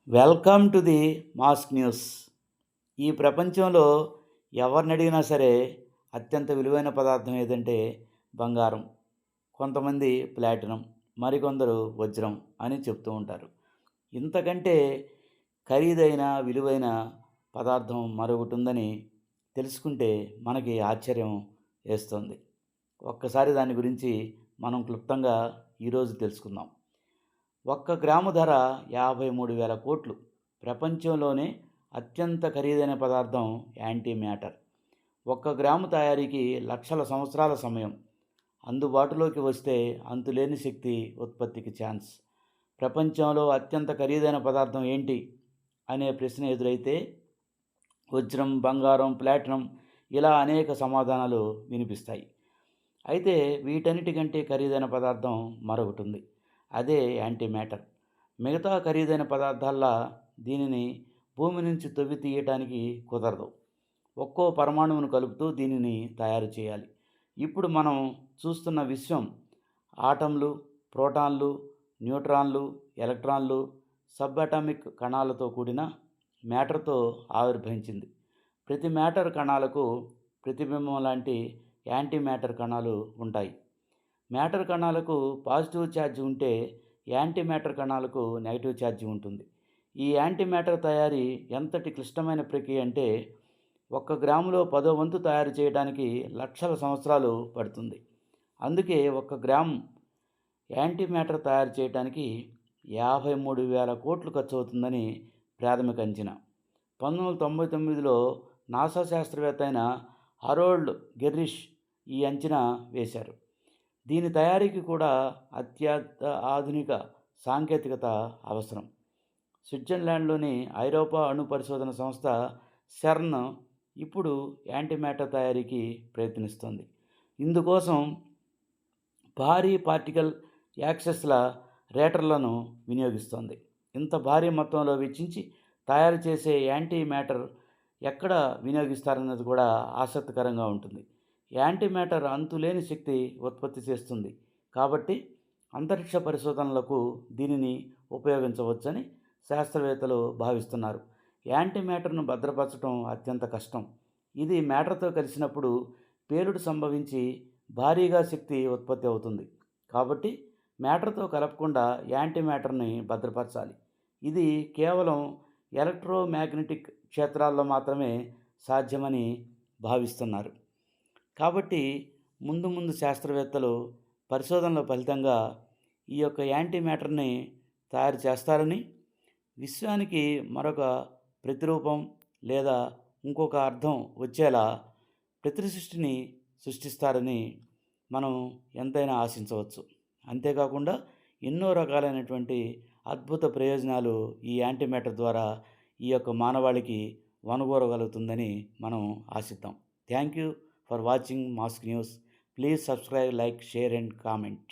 Welcome to the mask news. ఈ ప్రపంచంలో ఎవరిని అడిగినా సరే అత్యంత విలువైన పదార్థం ఏదంటే బంగారం. కొంతమంది ప్లాటినం, మరికొందరు వజ్రం అని చెప్తూ ఉంటారు. ఇంతకంటే ఖరీదైన విలువైన పదార్థం మరొకటి ఉందని తెలుసుకుంటే మనకి ఆశ్చర్యం వేస్తుంది. ఒక్కసారి దాని గురించి మనం క్లుప్తంగా ఈరోజు తెలుసుకుందాం. 1 గ్రాము ధర 53,000 కోట్లు. ప్రపంచంలోనే అత్యంత ఖరీదైన పదార్థం యాంటీ మ్యాటర్. 1 గ్రాము తయారీకి లక్షల సంవత్సరాల సమయం. అందుబాటులోకి వస్తే అంతులేని శక్తి ఉత్పత్తికి ఛాన్స్. ప్రపంచంలో అత్యంత ఖరీదైన పదార్థం ఏంటి అనే ప్రశ్న ఎదురైతే వజ్రం, బంగారం, ప్లాటినం ఇలా అనేక సమాధానాలు వినిపిస్తాయి. అయితే వీటన్నిటికంటే ఖరీదైన పదార్థం మరొకటి ఉంది. అదే యాంటీ మ్యాటర్. మిగతా ఖరీదైన పదార్థాల్లా దీనిని భూమి నుంచి తవ్వి తీయటానికి కుదరదు. ఒక్కో పరమాణువును కలుపుతూ దీనిని తయారు చేయాలి. ఇప్పుడు మనం చూస్తున్న విశ్వం ఆటంలు, ప్రోటాన్లు, న్యూట్రాన్లు, ఎలక్ట్రాన్లు, సబ్ అటామిక్ కణాలతో కూడిన మ్యాటర్తో ఆవిర్భవించింది. ప్రతి మ్యాటర్ కణాలకు ప్రతిబింబం లాంటి యాంటీ మ్యాటర్ కణాలు ఉంటాయి. మ్యాటర్ కణాలకు పాజిటివ్ ఛార్జ్ ఉంటే యాంటీ మ్యాటర్ కణాలకు నెగిటివ్ ఛార్జ్ ఉంటుంది. ఈ యాంటీ మ్యాటర్ తయారీ ఎంతటి క్లిష్టమైన ప్రక్రియ అంటే 1 గ్రాములో 10వ వంతు తయారు చేయడానికి లక్షల సంవత్సరాలు పడుతుంది. అందుకే 1 గ్రామ్ యాంటీ మ్యాటర్ తయారు చేయడానికి 53,000 కోట్లు ఖర్చు అవుతుందని ప్రాథమిక అంచనా. 1999లో నాసా శాస్త్రవేత్త అయిన హరోల్డ్ గెర్రిష్ ఈ అంచనా వేశారు. దీని తయారీకి కూడా ఆధునిక సాంకేతికత అవసరం. స్విట్జర్లాండ్లోని ఐరోపా అణు పరిశోధన సంస్థ సెర్న్ ఇప్పుడు యాంటీమ్యాటర్ తయారీకి ప్రయత్నిస్తోంది. ఇందుకోసం భారీ పార్టికల్ యాక్సెస్ల రేటర్లను వినియోగిస్తోంది. ఇంత భారీ మొత్తంలో వెచ్చించి తయారు చేసే యాంటీ మ్యాటర్ ఎక్కడ వినియోగిస్తారన్నది కూడా ఆసక్తికరంగా ఉంటుంది. యాంటీ మ్యాటర్ అంతులేని శక్తి ఉత్పత్తి చేస్తుంది కాబట్టి అంతరిక్ష పరిశోధనలకు దీనిని ఉపయోగించవచ్చని శాస్త్రవేత్తలు భావిస్తున్నారు. యాంటీ మ్యాటర్ను భద్రపరచడం అత్యంత కష్టం. ఇది మ్యాటర్తో కలిసినప్పుడు పేలుడు సంభవించి భారీగా శక్తి ఉత్పత్తి అవుతుంది. కాబట్టి మ్యాటర్తో కలపకుండా యాంటీ మ్యాటర్ని భద్రపరచాలి. ఇది కేవలం ఎలక్ట్రోమాగ్నెటిక్ క్షేత్రాల్లో మాత్రమే సాధ్యమని భావిస్తున్నారు. కాబట్టి ముందు శాస్త్రవేత్తలు పరిశోధనల ఫలితంగా ఈ యొక్క యాంటీ మ్యాటర్ని తయారు చేస్తారని, విశ్వానికి మరొక ప్రతిరూపం లేదా ఇంకొక అర్థం వచ్చేలా ప్రతిసృష్టిని సృష్టిస్తారని మనం ఎంతైనా ఆశించవచ్చు. అంతేకాకుండా ఎన్నో రకాలైనటువంటి అద్భుత ప్రయోజనాలు ఈ యాంటీ మ్యాటర్ ద్వారా ఈ యొక్క మానవాళికి వనగూరగలుగుతుందని మనం ఆశిద్దాం. Thank you for watching Mask News. Please subscribe, like, share and comment.